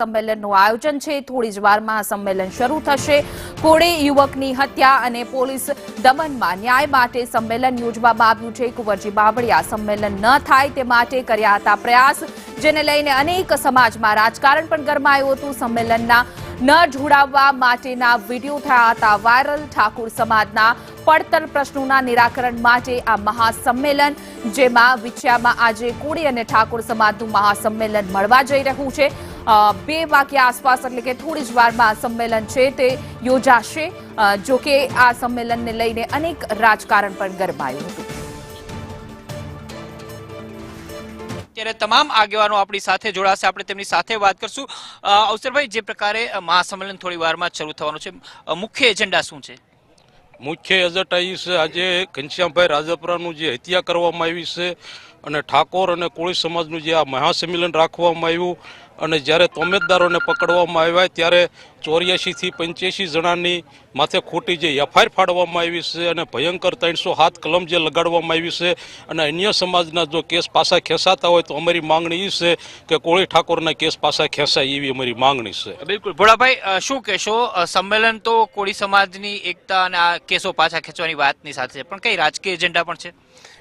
સંમેલનનું આયોજન છે। થોડી જ વારમાં સંમેલન શરૂ થશે। કોળી યુવકની હત્યા અને પોલીસ દમનમાં ન્યાય માટે સંમેલન યોજવામાં આવ્યું છે। કુંવરજી બાવળિયા સંમેલન ન થાય તે માટે કર્યા હતા પ્રયાસ, જેને લઈને અનેક સમાજમાં રાજકારણ પણ ગરમાયું હતું। સંમેલનના ન જોડાવવા માટેના વિડીયો થયા હતા વાયરલ। ઠાકોર સમાજના પડતર પ્રશ્નોના નિરાકરણ માટે આ મહાસંમેલન, જેમાં વિછિયામાં આજે કોળી અને ઠાકોર સમાજનું મહાસંમેલન મળવા જઈ રહ્યું છે। 2 વાગ્યા આસપાસ એટલે કે થોડી જ વારમાં સંમેલન છે તે યોજાશે। જો કે આ સંમેલનને લઈને અનેક રાજકારણ પણ ગરમાયું હતું। ત્યારે તમામ આગેવાનો આપણી સાથે જોડાશે, આપણે તેમની સાથે વાત કરશું। અવસરભાઈ, જે પ્રકારે મહાસંમેલન થોડી વારમાં શરૂ થવાનું છે, મુખ્ય એજન્ડા શું છે? મુખ્ય એજન્ડા એ છે આજે ઘનશ્યામભાઈ રાજપરાનું જે હત્યા કરવામાં આવી છે અને ઠાકોર અને કોળી સમાજનું જે આ મહાસંમેલન રાખવામાં આવ્યું અને જ્યારે તોમેદદારોને પકડવામાં આવ્યા ત્યારે 84 થી 85 જણાની માથે ખોટી જે એફઆઈઆર ફાડવામાં આવી છે અને ભયંકર 307 કલમ જે લગાડવામાં આવી છે અને અન્ય સમાજના જો કેસ પાછા ખેંચાતા હોય તો અમારી માંગણી એ છે કે કોળી ઠાકોરના કેસ પાછા ખેંચાય એવી અમારી માંગણી છે। બિલકુલ ભોળાભાઈ, શું કહેશો? સંમેલન તો કોળી સમાજની એકતા અને આ કેસો પાછા ખેંચવાની વાતની સાથે છે, પણ કઈ રાજકીય એજન્ડા પણ છે?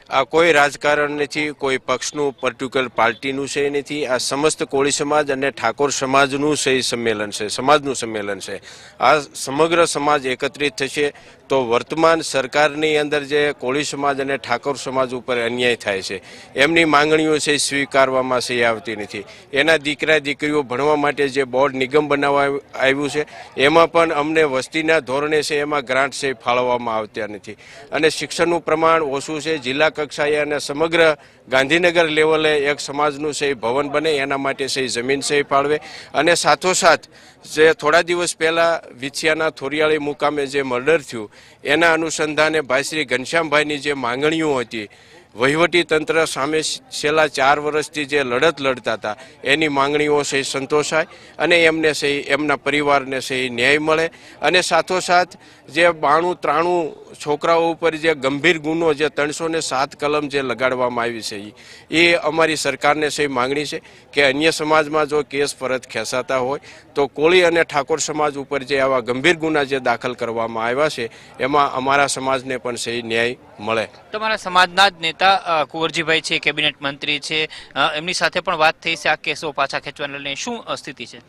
આ કોઈ રાજકારણ નથી, કોઈ પક્ષનું પર્ટિક્યુલર પાર્ટીનું છે નથી। આ સમસ્ત કોળી સમાજ અને ઠાકોર સમાજનું છે સંમેલન છે, સમાજનું સંમેલન છે। આ સમગ્ર સમાજ એકત્રિત થશે તો વર્તમાન સરકારની અંદર જે કોળી સમાજ અને ઠાકોર સમાજ ઉપર અન્યાય થાય છે એમની માંગણીઓ છે સ્વીકારવામાં છે આવતી નથી। એના દીકરા દીકરીઓ ભણવા માટે જે બોર્ડ નિગમ બનાવવા આવ્યું છે એમાં પણ અમને વસ્તીના ધોરણે છે એમાં ગ્રાન્ટ છે ફાળવવામાં આવતા નથી અને શિક્ષણનું પ્રમાણ ઓછું છે। જિલ્લા કક્ષાએ અને સમગ્ર ગાંધીનગર લેવલે એક સમાજનું છે ભવન બને એના માટે છે જમીન છે ફાળવે અને સાથોસાથ જે થોડા દિવસ પહેલાં વિછિયાના થોરિયાળી મુકામે જે મર્ડર થયું એના અનુસંધાને ભાઈ શ્રી ઘનશ્યામભાઈની જે માંગણીઓ હતી, વહીવટી તંત્ર સામે છેલ્લા 4 વર્ષથી જે લડત લડતા હતા એની માંગણીઓ છે સંતોષાય અને એમને છે એમના પરિવારને છે ન્યાય મળે અને સાથોસાથ જે 92-93 છોકરાઓ ઉપર જે ગંભીર ગુનો જે 307 કલમ જે લગાડવામાં આવી છે એ અમારી સરકારને છે માંગણી છે કે અન્ય સમાજમાં જો કેસ પરત ખેંચાતા હોય તો કોળી અને ઠાકોર સમાજ ઉપર જે આવા ગંભીર ગુના જે દાખલ કરવામાં આવ્યા છે એમાં અમારા સમાજને પણ છે ન્યાય મળે। તમારા સમાજના જ નેતા કુંવરજીભાઈ છે, કેબિનેટ મંત્રી છે, એમની સાથે પણ વાત થઈ છે આ કેસો પાછા ખેંચવાને લઈને, શું સ્થિતિ છે?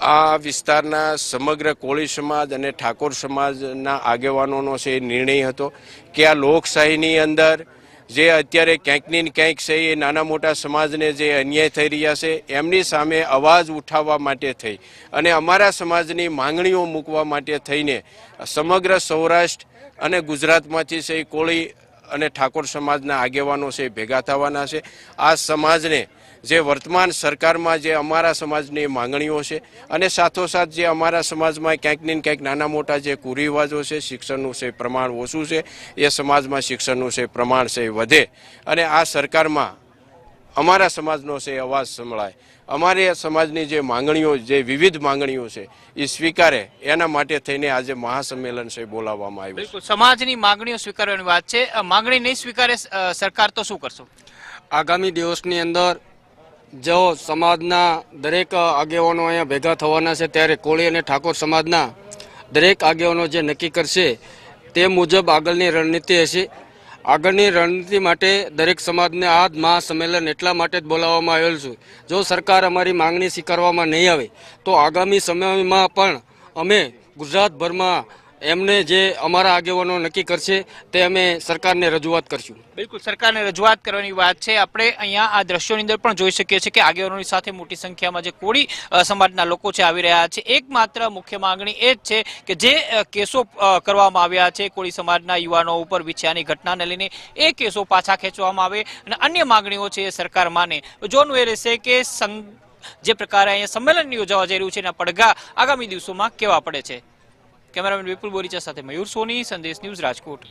આ વિસ્તારના સમગ્ર કોળી સમાજ અને ઠાકોર સમાજના આગેવાનોનો છે નિર્ણય હતો કે આ લોકશાહીની અંદર જે અત્યારે ક્યાંક ને ક્યાંક છે એ નાના મોટા સમાજને જે અન્યાય થઈ રહ્યા છે એમની સામે અવાજ ઉઠાવવા માટે થઈ અને અમારા સમાજની માંગણીઓ મૂકવા માટે થઈને સમગ્ર સૌરાષ્ટ્ર અને ગુજરાતમાંથી છે કોળી અને ઠાકોર સમાજના આગેવાનો છે ભેગા થવાના છે। આ સમાજને જે વર્તમાન સરકારમાં જે અમારા સમાજની માંગણીઓ છે અને સાથોસાથ જે અમારા સમાજમાં ક્યાંક ને ક્યાંક નાના મોટા જે કુરિવાજો છે, શિક્ષણનું છે પ્રમાણ ઓછું છે, એ સમાજમાં શિક્ષણનું છે પ્રમાણ છે વધે અને આ સરકારમાં અમારા સમાજનો છે અવાજ સંભળાય, અમારે સમાજની જે માંગણીઓ, જે વિવિધ માંગણીઓ છે એ સ્વીકારે એના માટે થઈને આજે મહાસંમેલન છે બોલાવવામાં આવ્યું। બિલકુલ, સમાજની માંગણીઓ સ્વીકારવાની વાત છે। માંગણી નહીં સ્વીકારે સરકાર તો શું કરશો? આગામી દિવસની અંદર જો સમાજના દરેક આગેવાનો અહીંયા ભેગા થવાના છે ત્યારે કોળી અને ઠાકોર સમાજના દરેક આગેવાનો જે નક્કી કરશે તે મુજબ આગળની રણનીતિ હશે। આગળની રણનીતિ માટે દરેક સમાજને આ મહાસંમેલન એટલા માટે જ બોલાવવામાં આવેલ છે, જો સરકાર અમારી માંગણી સ્વીકારવામાં નહીં આવે તો આગામી સમયમાં પણ અમે ગુજરાતભરમાં એમને જે અમારા આગેવાનો નક્કી કરશે તે અમે સરકારને રજૂઆત કરશું। બિલકુલ, સરકારને રજૂઆત કરવાની વાત છે। આપણે અહીંયા આ દ્રશ્યોની અંદર પણ જોઈ શકીએ છીએ કે આગેવાનોની સાથે મોટી સંખ્યામાં જે કોળી સમાજના લોકો છે આવી રહ્યા છે। એકમાત્ર મુખ્ય માંગણી એ જ છે કે જે કેસો કરવામાં આવ્યા છે કોળી સમાજના યુવાનો ઉપર વિછિયાની ઘટનાને લઈને, એ કેસો પાછા ખેંચવામાં આવે અને અન્ય માંગણીઓ છે એ સરકાર માને। જોવાનું એ રહેશે કે જે પ્રકારે અહીંયા સંમેલન યોજાવા જઈ રહ્યું છે એના પડઘા આગામી દિવસોમાં કેવા પડે છે। કેમેરામેન વિપુલ બોરીચા સાથે મયુર સોની, સંદેશ ન્યૂઝ, રાજકોટ।